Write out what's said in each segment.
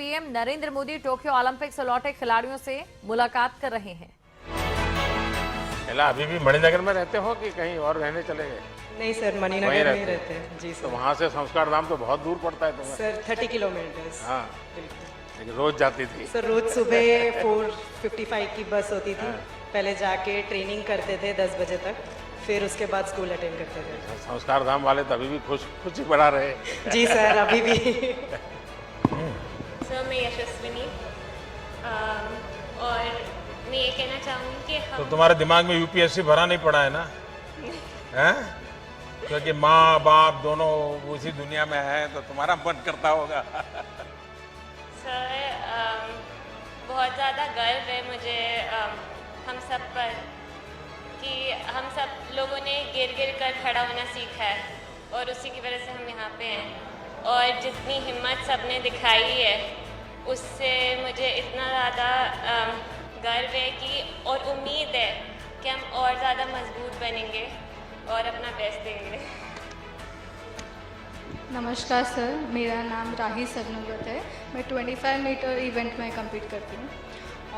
PM Narendra Modi Tokyo Olympic से लौटे खिलाड़ियों से मुलाकात कर रहे हैं। अभी भी मणिनगर में रहते हो कि कहीं और रहने चले गए? नहीं सर, मणिनगर में रहते हैं जी सर। तो वहाँ से संस्कार धाम तो बहुत दूर पड़ता है तुम्हें? Sir 30 kilometre. हाँ, लेकिन रोज जाती थी? सर रोज सुबह 4:55 की बस होती थी। पहले जाके ट्रेनिंग करते थे 10 बजे तक, फिर उसके बाद स्कूल अटेंड करते थे। संस्कार धाम वाले तो अभी भी खुशी बना रहे? जी सर, अभी भी। सर मैं यशस्विनी, और मैं ये कहना चाहूँगी कि हम तो तुम्हारे दिमाग में यूपीएससी भरा नहीं पड़ा है ना? हैं? क्योंकि माँ बाप दोनों उसी दुनिया में है तो तुम्हारा मन करता होगा। सर बहुत ज़्यादा गर्व है मुझे हम सब पर कि हम सब लोगों ने गिर गिर कर खड़ा होना सीखा है और उसी की वजह से हम यहाँ पे हैं। और जितनी हिम्मत सबने दिखाई है उससे मुझे इतना ज़्यादा गर्व है कि और उम्मीद है कि हम और ज़्यादा मजबूत बनेंगे और अपना बेस्ट देंगे। नमस्कार सर, मेरा नाम राही सरनोबत है। मैं 25 मीटर इवेंट में कम्पीट करती हूँ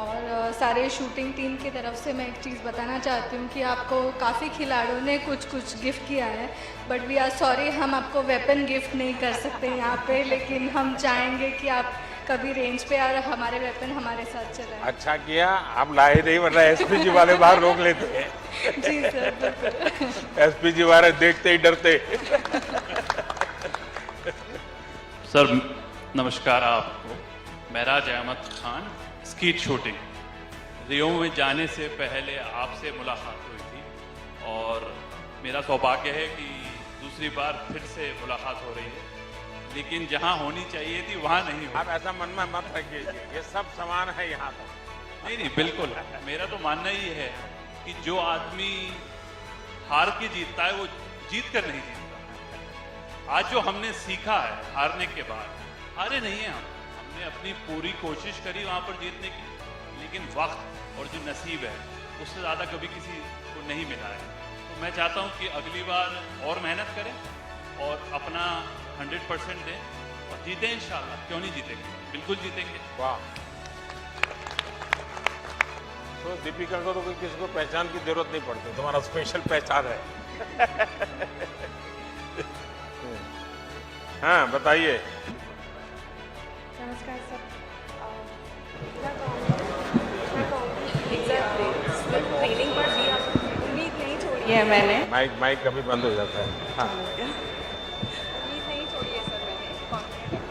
और सारे शूटिंग टीम की तरफ से मैं एक चीज़ बताना चाहती हूँ कि आपको काफ़ी खिलाड़ियों ने कुछ गिफ्ट किया है, बट वी आर सॉरी हम आपको वेपन गिफ्ट नहीं कर सकते यहाँ पे, लेकिन हम चाहेंगे कि आप कभी रेंज पे और हमारे वेपन हमारे साथ चलाएं। अच्छा किया, आप लाए नहीं वरना एसपीजी वाले बाहर रोक लेते हैं। जी सर, बिल्कुल। एसपीजी वाले देखते ही डरते। सर नमस्कार आपको। महराज अहमद खान, स्कीट शूटिंग। रियो में जाने से पहले आपसे मुलाकात हुई थी और मेरा सौभाग्य है कि दूसरी बार फिर से मुलाकात हो रही है, लेकिन जहां होनी चाहिए थी वहां नहीं हुई। आप ऐसा मन में मत रखिए, ये सब समान है यहाँ पर। नहीं बिल्कुल, मेरा तो मानना ही है कि जो आदमी हार के जीतता है वो जीत कर नहीं जीतता। आज जो हमने सीखा है हारने के बाद, हारे नहीं है हमने अपनी पूरी कोशिश करी वहां पर जीतने की, लेकिन वक्त और जो नसीब है उससे ज़्यादा कभी किसी को नहीं मिला है। तो मैं चाहता हूं कि अगली बार और मेहनत करें और अपना 100% दें और जीतें इंशाल्लाह। क्यों नहीं जीतेंगे, बिल्कुल जीतेंगे। वाह। तो दीपिका को तो कोई किसी को पहचान की जरूरत नहीं पड़ती, तुम्हारा स्पेशल पहचान है। हाँ बताइए। नमस्कार सर। ट्रेनिंग पर भी उम्मीद नहीं छोड़ी है मैंने। माइक कभी बंद हो जाता है। हाँ उम्मीद नहीं छोड़ी है सर मैंने, कॉन्फिडेंट।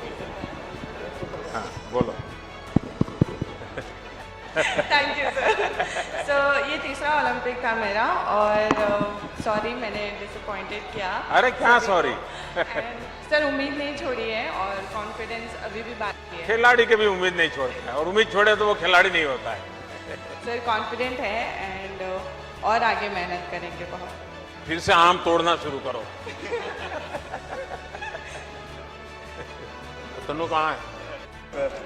हाँ बोलो। Thank you sir. सो ये तीसरा ओलंपिक था मेरा और सॉरी मैंने डिसअपॉइंटेड किया। अरे क्या सॉरी। सर उम्मीद नहीं छोड़ी है और कॉन्फिडेंस अभी भी बाकी है। खिलाड़ी कभी उम्मीद नहीं छोड़ता है और उम्मीद छोड़े तो वो खिलाड़ी नहीं होता है। सर कॉन्फिडेंट है एंड और आगे मेहनत करेंगे बहुत। फिर से आम तोड़ना शुरू करो। तनु कहाँ है?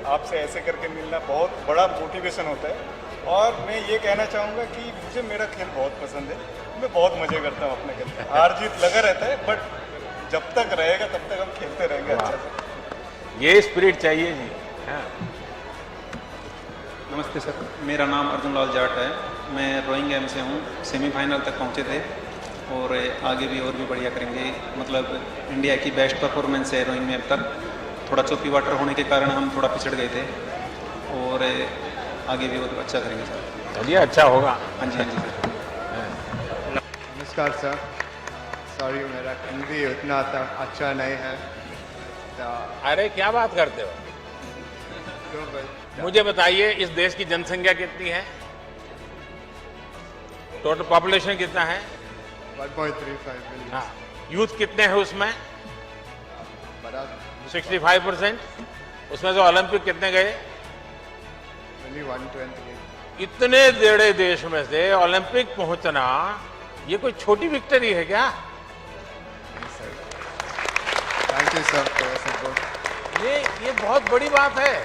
आपसे ऐसे करके मिलना बहुत बड़ा मोटिवेशन होता है और मैं ये कहना चाहूँगा कि मुझे मेरा खेल बहुत पसंद है। मैं बहुत मज़े करता हूँ अपने खेल में। हार जीत लगा रहता है बट जब तक रहेगा तब तक हम खेलते रहेंगे अच्छा से। ये स्पिरिट चाहिए जी। हाँ। नमस्ते सर, मेरा नाम अर्जुन लाल जाट है। मैं रोइंग गेम से हूँ। सेमीफाइनल तक पहुँचे थे और आगे भी और भी बढ़िया करेंगे। मतलब इंडिया की बेस्ट परफॉर्मेंस है रोइंग में अब तक। थोड़ा चौकी वाटर होने के कारण हम थोड़ा पिछड़ गए थे और आगे भी और अच्छा करेंगे सर। चलिए अच्छा होगा। हाँ जी सर। नमस्कार सर। सॉरी मेरा हिंदी उतना अच्छा नहीं है। अरे क्या बात करते हो? मुझे बताइए इस देश की जनसंख्या कितनी है? टोटल पॉपुलेशन कितना है? 1.35 मिलियन। हाँ। यूथ कितने हैं उसमें? 65%। उसमें से ओलंपिक कितने गए? 128। इतने बड़े देश में से ओलंपिक पहुंचना ये कोई छोटी विक्ट्री है क्या? Thank you sir. ये बहुत बड़ी बात है।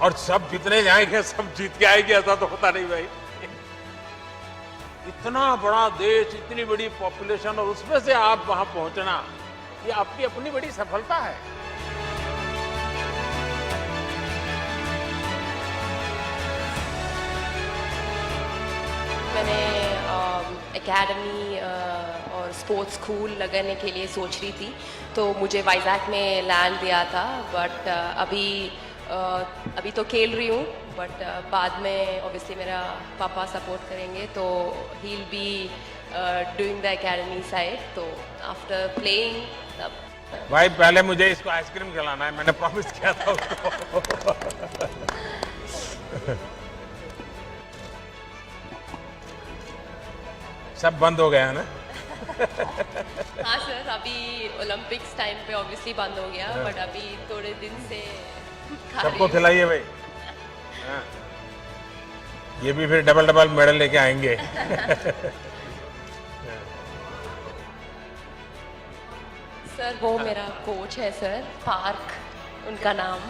और सब जितने जाएंगे सब जीत के आएंगे ऐसा तो होता नहीं भाई। इतना बड़ा देश, इतनी बड़ी पॉपुलेशन और उसमें से आप वहां पहुंचना, ये आपकी अपनी बड़ी सफलता है। एकेडमी और स्पोर्ट्स स्कूल लगाने के लिए सोच रही थी, तो मुझे वाइजैक में लैंड दिया था। बट अभी तो खेल रही हूँ, बट बाद में ऑब्वियसली मेरा पापा सपोर्ट करेंगे, तो he will be doing the academy side. तो आफ्टर प्लेइंग भाई पहले मुझे इसको आइसक्रीम खिलाना है, मैंने प्रॉमिस किया था उसको। सब बंद हो गया ना? हाँ सर, अभी ओलंपिक्स टाइम पे ऑब्वियसली बंद हो गया, बट अभी थोड़े दिन से खा रही सबको हूँ। खिलाइए भाई। हाँ। ये भी फिर डबल डबल मेडल लेके आएंगे। सर वो मेरा कोच है सर, पार्क उनका नाम।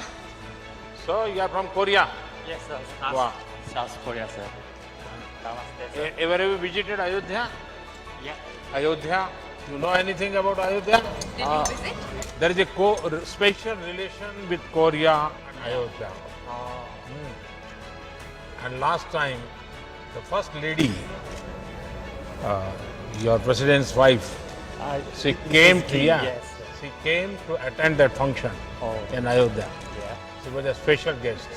So you are from Korea? Yes, sir. Wow. South Korea, sir. Namaste, sir. Ever have you visited Ayodhya? Yeah. Ayodhya? You know anything about Ayodhya? Did you visit? There is a special relation with Korea and Ayodhya. And last time, the first lady, your president's wife, she came to Yes. she came to attend that function in Ayodhya. Yeah. She was a special guest.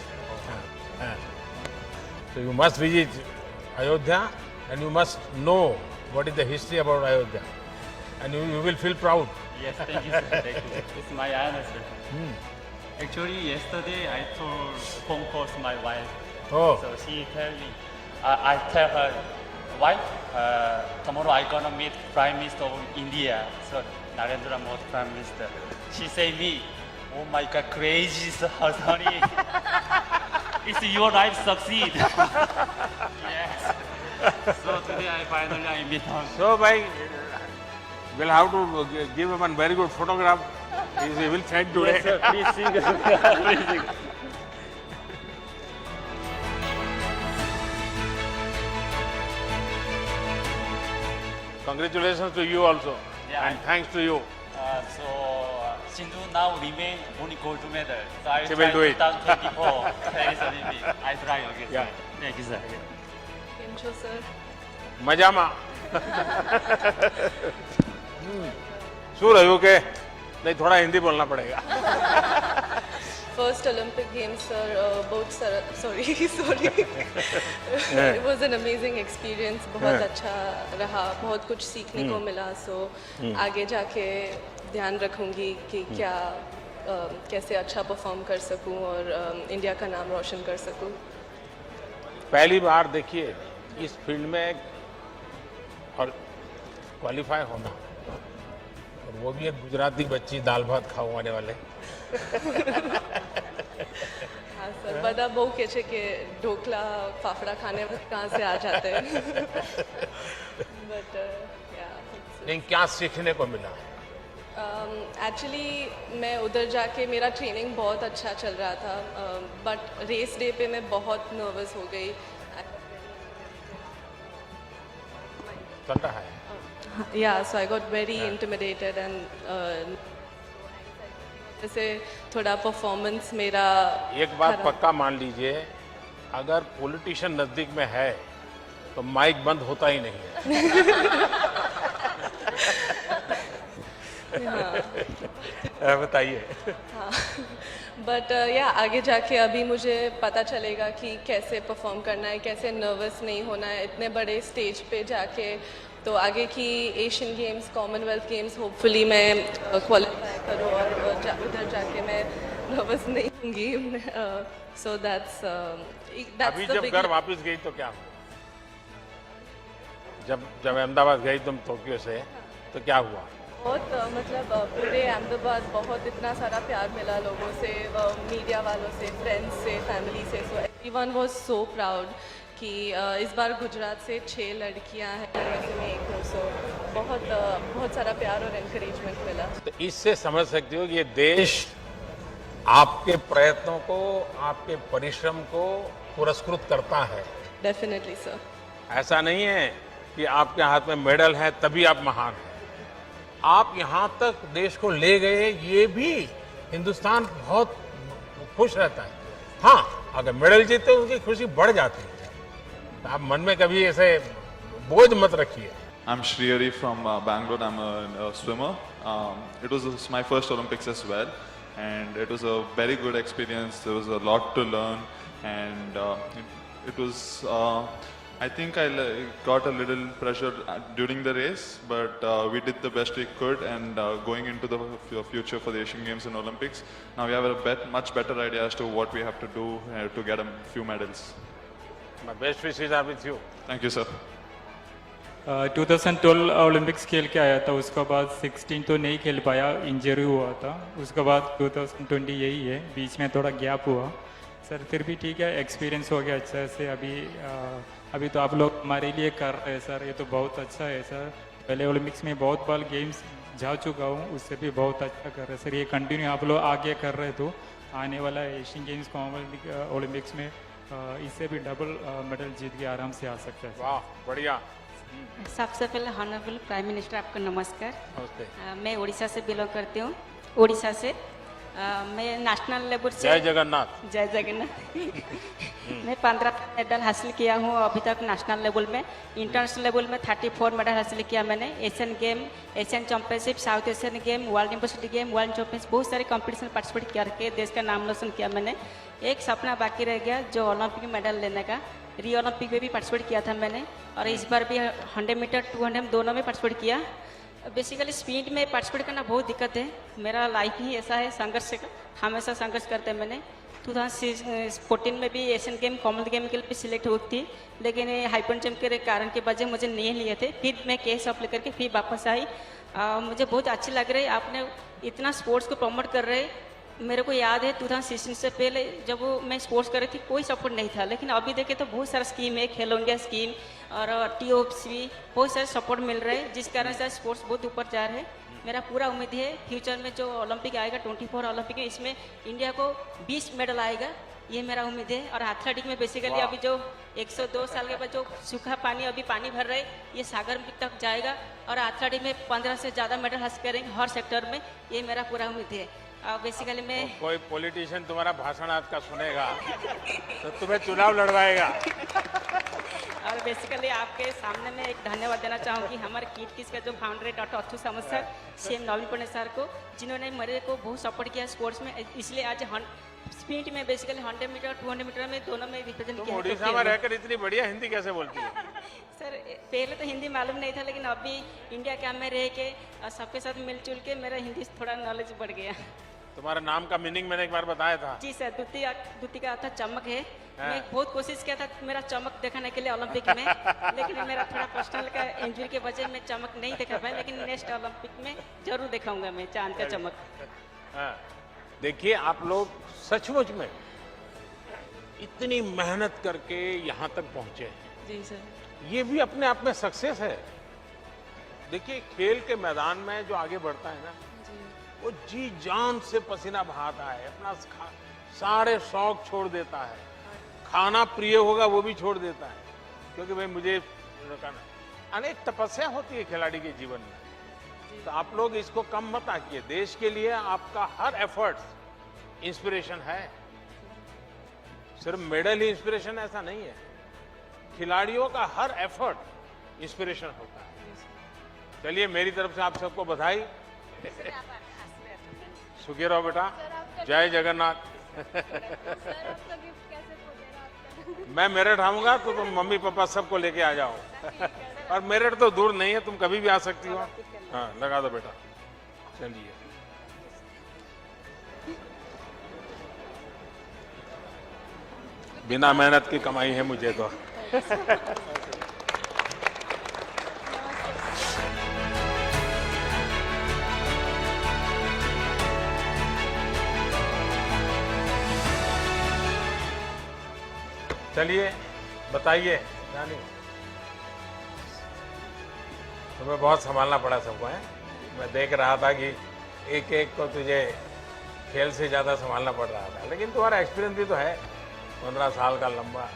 So you must visit Ayodhya and you must know what is the history about Ayodhya. And you will feel proud. Yes, thank you, sir. Thank you. It's my honor, sir. Actually, yesterday I told phone call to my wife. Oh. So she tell me, I tell her, wife, tomorrow I gonna meet Prime Minister of India. So Narendra Modi Prime Minister. She say me, oh my God, crazy, honey. It's your life succeed. Yes. So today I meet her. So, bhai, we'll have to give him a very good photograph. He will send today. Yes, sir. Please sing. Please sing. Congratulations to you also. Yeah. And thanks to you. So Sindhu now remain only gold medal. So I She try will do it. 2024 Paris Olympic. I try again. Yeah. Thank you, sir. કેમ છો sir? મજામાં. શું રહ્યું કે नहीं थोड़ा हिंदी बोलना पड़ेगा. फर्स्ट ओलंपिक गेम्स सर बहुत sorry it was an amazing experience, बहुत अच्छा रहा, बहुत कुछ सीखने को मिला। सो आगे जाके ध्यान रखूंगी कि क्या कैसे अच्छा परफॉर्म कर सकूं और इंडिया का नाम रोशन कर सकूं। पहली बार देखिए इस फील्ड में और क्वालिफाई होना, और वो भी एक गुजराती बच्ची दाल भात खाओ आने वाले। हाँ सर, બધા બહુ કહે છે કે ઢોકલા ફાફડા ખાને कहाँ से आ जाते हैं बट लेकिन क्या सीखने को मिला? एक्चुअली मैं उधर जाके मेरा ट्रेनिंग बहुत अच्छा चल रहा था, बट रेस डे पे मैं बहुत नर्वस हो गई। चल रहा है। Yeah so I got very intimidated and जैसे थोड़ा परफॉर्मेंस मेरा एक बात पक्का मान लीजिए, अगर पॉलिटिशियन नजदीक में है तो माइक बंद होता ही नहीं है। बताइए। हाँ बट या आगे जाके अभी मुझे पता चलेगा कि कैसे परफॉर्म करना है, कैसे नर्वस नहीं होना है इतने बड़े स्टेज पे जाके। तो आगे की Asian games, Commonwealth games hopefully मैं क्वालिफाई करूँ और उधर जाके मैं नर्वस नहीं होंगी। सो दैट्स अभी जब घर वापस गई तो क्या हुआ? जब अहमदाबाद गई तुम टोक्यो से, तो क्या हुआ? बहुत मतलब पूरे अहमदाबाद बहुत इतना सारा प्यार मिला लोगों से, मीडिया वालों से, फ्रेंड्स से, फैमिली से। So everyone was so proud कि इस बार गुजरात से 6 लड़कियां हैं, वैसे में एक हूँ। सो बहुत सारा प्यार और एनकरेजमेंट मिला। तो इससे समझ सकते हो कि ये देश आपके प्रयत्नों को, आपके परिश्रम को पुरस्कृत करता है। Definitely sir. ऐसा नहीं है कि आपके हाथ में मेडल है तभी आप महान हैं। आप यहाँ तक देश को ले गए, ये भी हिंदुस्तान बहुत खुश रहता है। हाँ, अगर मेडल जीते उसकी खुशी बढ़ जाती है। आप मन में कभी ऐसे बोझ मत रखिए। I'm Shriyari from Bangalore. I'm a swimmer. It was my first Olympics as well, and it was a very good experience. There was a lot to learn, and it was. I think I got a little pressure during the race, but we did the best we could, and going into the future for the Asian Games and Olympics, now we have a much better idea as to what we have to do to get a few medals. My best wishes are with you. Thank you, sir. 2012 Olympics खेल के आया था, उसके बाद 16 तो नहीं खेल पाया, इंजरी हुआ था। उसके बाद 2020 यही है, बीच में थोड़ा गैप हुआ सर, फिर भी ठीक है, एक्सपीरियंस हो गया अच्छा से। अभी तो आप लोग हमारे लिए कर रहे हैं सर, ये तो बहुत अच्छा है सर। पहले ओलंपिक्स में बहुत बार गेम्स जा चुका हूँ, उससे भी बहुत अच्छा कर रहे हैं सर। ये कंटिन्यू आप लोग आगे कर रहे तो आने वाला एशियन गेम्स, कॉमनवेल्थ ओलंपिक्स में इससे भी डबल मेडल जीत के आराम से आ सकता है। वाह, बढ़िया। सबसे पहले हॉनरेबल प्राइम मिनिस्टर आपको नमस्कार। नमस्ते। मैं उड़ीसा से बिलोंग करती हूँ, उड़ीसा से। मैं नेशनल लेवल से। जय जगन्नाथ। जय जगन्नाथ। मैं 15 मेडल हासिल किया हूँ अभी तक नेशनल लेवल में। इंटरनेशनल लेवल में 34 मेडल हासिल किया मैंने। Asian game, Asian championship, south Asian game, world university game, world championship, बहुत सारे कंपटीशन पार्टिसिपेट करके देश का नाम रोशन किया मैंने। एक सपना बाकी रह गया जो ओलंपिक मेडल लेने का। रियो ओलंपिक में भी पार्टिसिपेट किया था मैंने, और इस बार भी 100 मीटर 200 दोनों में पार्टिसिपेट किया। बेसिकली स्पीड में पार्टिसिपेट करना बहुत दिक्कत है, मेरा लाइफ ही ऐसा है, संघर्ष हमेशा संघर्ष करते हैं मैंने। 2014 में भी एशियन गेम, कॉमनवेल्थ गेम के लिए भी सिलेक्ट हुई थी, लेकिन हाइपर जंप के कारण के वजह मुझे नहीं लिए थे। फिर मैं केस अप्लाई करके फिर वापस आई। मुझे बहुत अच्छी लग रही है, आपने इतना स्पोर्ट्स को प्रमोट कर रहे। मेरे को याद है 2016 से पहले जब मैं स्पोर्ट्स कर रही थी कोई सपोर्ट नहीं था, लेकिन अभी देखे तो बहुत सारा स्कीम है, खेलो इंडिया स्कीम और TOPC, बहुत सारे सपोर्ट मिल रहे हैं, जिस कारण से स्पोर्ट्स बहुत ऊपर जा रहे हैं। मेरा पूरा उम्मीद है फ्यूचर में जो ओलंपिक आएगा 24 ओलंपिक में, इसमें इंडिया को 20 मेडल आएगा, ये मेरा उम्मीद है। और एथलेटिक में बेसिकली अभी जो 102 साल के बाद जो सूखा पानी अभी पानी भर रहे, ये सागर तक जाएगा, और एथलेटिक में 15 से ज़्यादा मेडल हासिल करेंगे हर सेक्टर में, ये मेरा पूरा उम्मीद है। बेसिकली मैं कोई पॉलिटिशियन तुम्हारा भाषण आज का सुनेगा तो तुम्हें चुनाव लड़वाएगा। और बेसिकली आपके सामने मैं एक धन्यवाद देना चाहूँगी हमारे किट किस का जो फाउंडर है डॉक्टर अथु समद सर, CM नवीन पटनायक सर को, जिन्होंने मेरे को बहुत सपोर्ट किया स्पोर्ट्स में। इसलिए आज स्पीड में बेसिकली 100 मीटर 200 मीटर में दोनों में रिप्रेजेंट किया। उड़ीसा में रहकर इतनी बढ़िया हिंदी कैसे बोलती है? सर पहले तो हिंदी मालूम नहीं था, लेकिन अभी इंडिया कैंप में रह के सबके साथ मिलजुल के मेरा हिंदी थोड़ा नॉलेज बढ़ गया। तुम्हारा नाम का मीनिंग मैंने एक बार बताया था। जी सर, द्वितीय का अर्थ चमक है। मैं बहुत कोशिश किया था मेरा चमक दिखाने के लिए ओलंपिक में, लेकिन मेरा थोड़ा पर्सनल का इंजरी के वजह में चमक नहीं दिखा पाया, लेकिन नेक्स्ट ओलंपिक में जरूर दिखाऊंगा मैं चांद का चमक। देखिए आप लोग सचमुच में इतनी मेहनत करके यहाँ तक पहुँचे हैं। जी सर। ये भी अपने आप में सक्सेस है। देखिए खेल के मैदान में जो आगे बढ़ता है ना, वो जी जान से पसीना बहाता है, अपना सारे शौक छोड़ देता है, खाना प्रिय होगा वो भी छोड़ देता है, क्योंकि भाई मुझे अनेक तपस्या होती है खिलाड़ी के जीवन में। तो आप लोग इसको कम मत आकिए, देश के लिए आपका हर एफर्ट इंस्पिरेशन है। सिर्फ मेडल ही इंस्पिरेशन ऐसा नहीं है, खिलाड़ियों का हर एफर्ट इंस्पिरेशन होता है। चलिए मेरी तरफ से आप सबको बधाई। सुखी रहो बेटा, जय जगन्नाथ। मैं मेरठ आऊंगा तो तुम मम्मी पापा सबको लेके आ जाओ। और मेरठ तो दूर नहीं है, तुम कभी भी आ सकती हो। हाँ लगा दो बेटा। चलिए बिना मेहनत की कमाई है मुझे तो। चलिए बताइए रानी, तुम्हें बहुत संभालना पड़ा सबको है। मैं देख रहा था कि एक एक को तुझे खेल से ज़्यादा संभालना पड़ रहा था, लेकिन तुम्हारा एक्सपीरियंस भी तो है 15 साल का लंबा।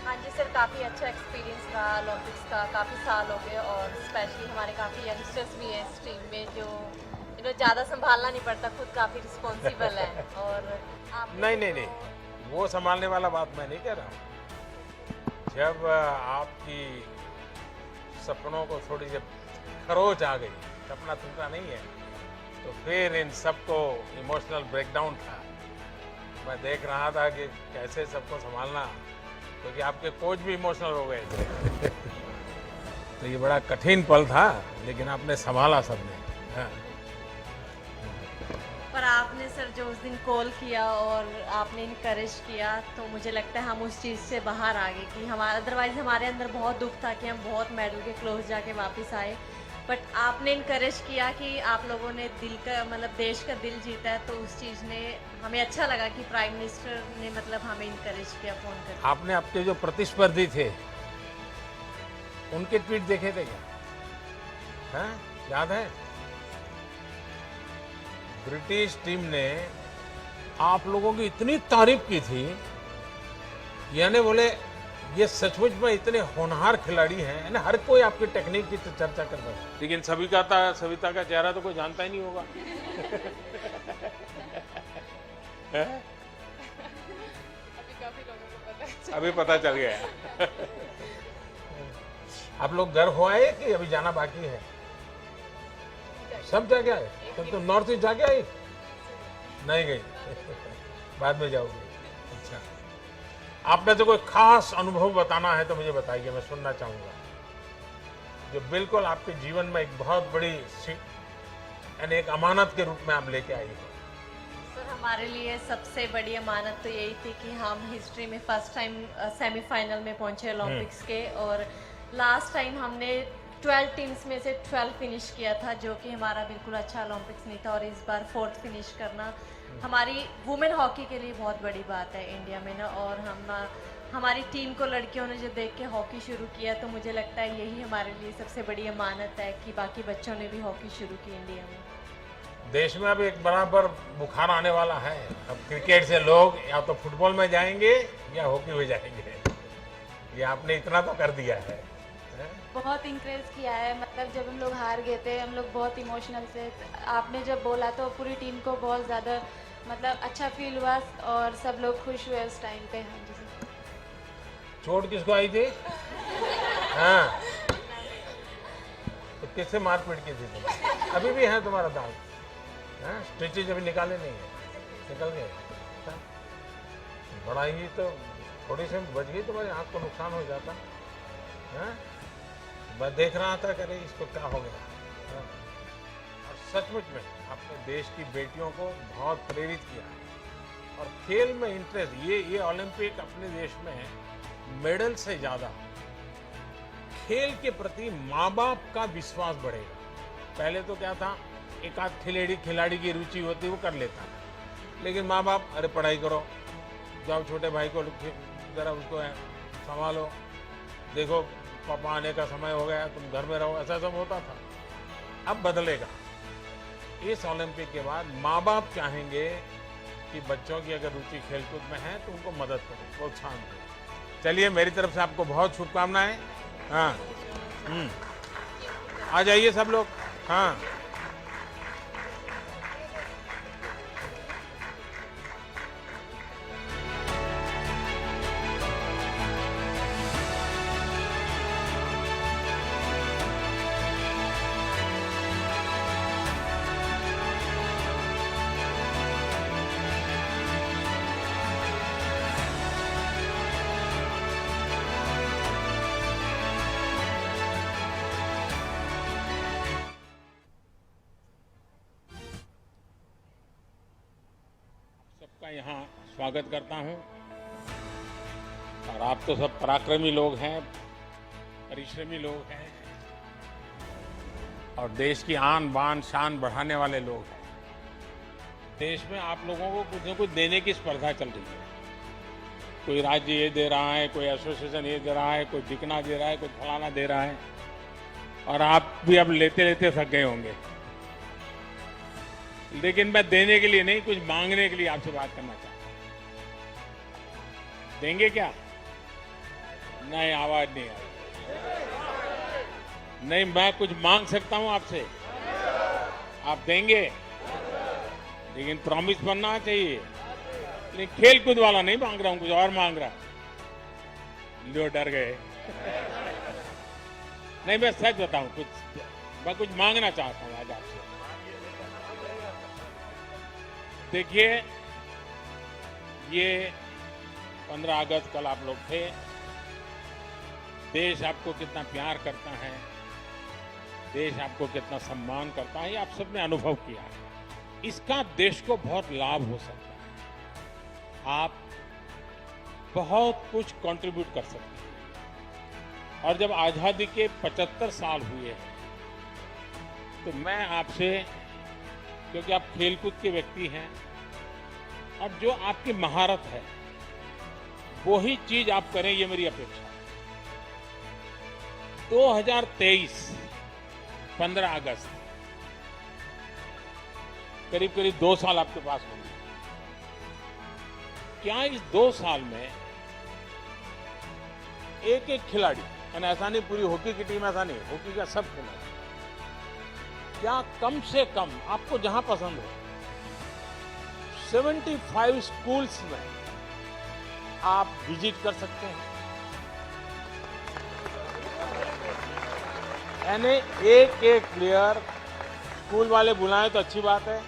हाँ जी सर, काफ़ी अच्छा एक्सपीरियंस रहा ओलंपिक्स का, काफ़ी साल हो गए, और स्पेशली हमारे काफ़ी यंगस्टर्स भी हैं इस टीम में जो ज़्यादा संभालना नहीं पड़ता, खुद काफ़ी रिस्पॉन्सिबल है। और आप नहीं, वो संभालने वाला बात मैं नहीं कह रहा हूँ। जब आपकी सपनों को थोड़ी जब खरोच आ गई, सपना टूटा नहीं है, तो फिर इन सबको इमोशनल ब्रेकडाउन था। मैं देख रहा था कि कैसे सबको संभालना, क्योंकि आपके कोच भी इमोशनल हो गए थे। तो ये बड़ा कठिन पल था, लेकिन आपने संभाला सबने। हाँ। पर आपने सर जो उस दिन कॉल किया और आपने इनकरेज किया, तो मुझे लगता है हम उस चीज़ से बाहर आ गए कि हमारा अदरवाइज हमारे अंदर बहुत दुख था कि हम बहुत मेडल के क्लोज जाके वापस आए, बट आपने इनकरेज किया कि आप लोगों ने दिल का मतलब देश का दिल जीता है, तो उस चीज़ ने हमें अच्छा लगा कि प्राइम मिनिस्टर ने मतलब हमें इनकरेज किया फ़ोन करके। आपने आपके जो प्रतिस्पर्धी थे उनके ट्वीट देखे थे क्या? हाँ? याद है? ब्रिटिश टीम ने आप लोगों की इतनी तारीफ की थी, यानी बोले ये सचमुच में इतने होनहार खिलाड़ी हैं ना, हर कोई आपकी टेक्निक की तो चर्चा कर रहा है। लेकिन सविता का चेहरा तो कोई जानता ही नहीं होगा। अभी पता चल गया। आप लोग घर हो आए कि अभी जाना बाकी है? सब जाके आए? तो नॉर्थ ईस्ट जाके आई? नहीं गई। बाद में जाओगे? अच्छा, आपने तो कोई खास अनुभव बताना है तो मुझे बताइए, मैं सुनना चाहूंगा, जो बिल्कुल आपके जीवन में एक बहुत बड़ी यानी एक अमानत के रूप में आप लेके आई हो। सर हमारे लिए सबसे बड़ी अमानत तो यही थी कि हम हिस्ट्री में फर्स्ट टाइम सेमीफाइनल में पहुंचे ओलंपिक्स के, और लास्ट टाइम हमने 12 टीम्स में से 12 फिनिश किया था, जो कि हमारा बिल्कुल अच्छा ओलंपिक्स नहीं था, और इस बार 4th फिनिश करना हमारी वुमेन हॉकी के लिए बहुत बड़ी बात है इंडिया में ना। और हमारी टीम को लड़कियों ने जो देख के हॉकी शुरू किया, तो मुझे लगता है यही हमारे लिए सबसे बड़ी अमानत है कि बाकी बच्चों ने भी हॉकी शुरू की इंडिया में। देश में अब एक बराबर बुखार आने वाला है, अब क्रिकेट से लोग या तो फुटबॉल में जाएंगे या हॉकी में जाएंगे। ये आपने इतना तो कर दिया है। बहुत इंकरेज किया है, मतलब जब हम लोग हार गए थे हम लोग बहुत इमोशनल थे, आपने जब बोला तो पूरी टीम को बहुत ज़्यादा मतलब अच्छा फील हुआ और सब लोग खुश हुए उस टाइम पे। हाँ जी सर। चोट किसको आई थी? हाँ, तो किससे मारपीट की थी तुम? अभी भी है तुम्हारा दाग? हाँ, स्टिचेज अभी निकाले नहीं है? निकल गए? बड़ा ही तो थोड़ी सी बच गई, तुम्हारी आँख को नुकसान हो जाता। हाँ, मैं देख रहा था कि इसको क्या हो गया। हाँ? और सचमुच में आपने देश की बेटियों को बहुत प्रेरित किया है, और खेल में इंटरेस्ट, ये ओलंपिक अपने देश में मेडल से ज्यादा खेल के प्रति माँ बाप का विश्वास बढ़ेगा। पहले तो क्या था, एक आध खिलाड़ी की रुचि होती वो कर लेता, लेकिन माँ बाप अरे पढ़ाई करो, जाओ छोटे भाई को जरा उसको संभालो, देखो पापा आने का समय हो गया, तुम घर में रहो, ऐसा सब होता था। अब बदलेगा। इस ओलंपिक के बाद माँ बाप चाहेंगे कि बच्चों की अगर रुचि खेलकूद में है तो उनको मदद करो, प्रोत्साहन करो। चलिए, मेरी तरफ से आपको बहुत शुभकामनाएं। हाँ, आ जाइए सब लोग। हाँ, सबका यहाँ स्वागत करता हूँ। और आप तो सब पराक्रमी लोग हैं, परिश्रमी लोग हैं, और देश की आन बान शान बढ़ाने वाले लोग हैं। देश में आप लोगों को कुछ न कुछ देने की स्पर्धा चल रही है। कोई राज्य ये दे रहा है, कोई एसोसिएशन ये दे रहा है, कोई बिकना दे रहा है, कोई फलाना दे रहा है, और आप भी अब लेते लेते थक गए होंगे। लेकिन मैं देने के लिए नहीं, कुछ मांगने के लिए आपसे बात करना चाहता हूं। देंगे क्या? नहीं, आवाज नहीं आई। नहीं, मैं कुछ मांग सकता हूं आपसे, आप देंगे, लेकिन प्रॉमिस बनना चाहिए। लेकिन खेल कूद वाला नहीं मांग रहा हूं, कुछ और मांग रहा। लो, डर गए। नहीं, मैं सच बताऊं, मैं कुछ मांगना चाहता हूं आज आपसे। देखिए, ये 15 अगस्त कल आप लोग थे। देश आपको कितना प्यार करता है, देश आपको कितना सम्मान करता है, ये आप सबने अनुभव किया है। इसका देश को बहुत लाभ हो सकता है। आप बहुत कुछ कंट्रीब्यूट कर सकते हैं। और जब आजादी के 75 साल हुए हैं, तो मैं आपसे, क्योंकि आप खेलकूद के व्यक्ति हैं और जो आपकी महारत है वही चीज आप करें, ये मेरी अपेक्षा है। 2023 15 अगस्त, करीब करीब 2 साल आपके पास होंगे। क्या इस 2 साल में एक एक खिलाड़ी, यानी ऐसा नहीं पूरी हॉकी की टीम, ऐसा नहीं, हॉकी का सब खिलाड़ी, क्या कम से कम आपको जहां पसंद हो 75 स्कूल्स में आप विजिट कर सकते हैं? यानी एक एक प्लेयर स्कूल वाले बुलाएं तो अच्छी बात है,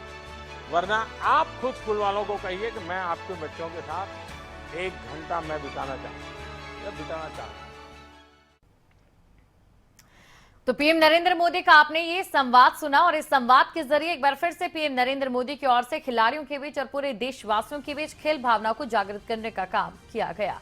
वरना आप खुद स्कूल वालों को कहिए कि मैं आपके बच्चों के साथ 1 घंटा मैं बिताना चाहता हूं। तो पीएम नरेंद्र मोदी का आपने ये संवाद सुना, और इस संवाद के जरिए एक बार फिर से पीएम नरेंद्र मोदी की ओर से खिलाड़ियों के बीच और पूरे देशवासियों के बीच खेल भावना को जागृत करने का काम किया गया।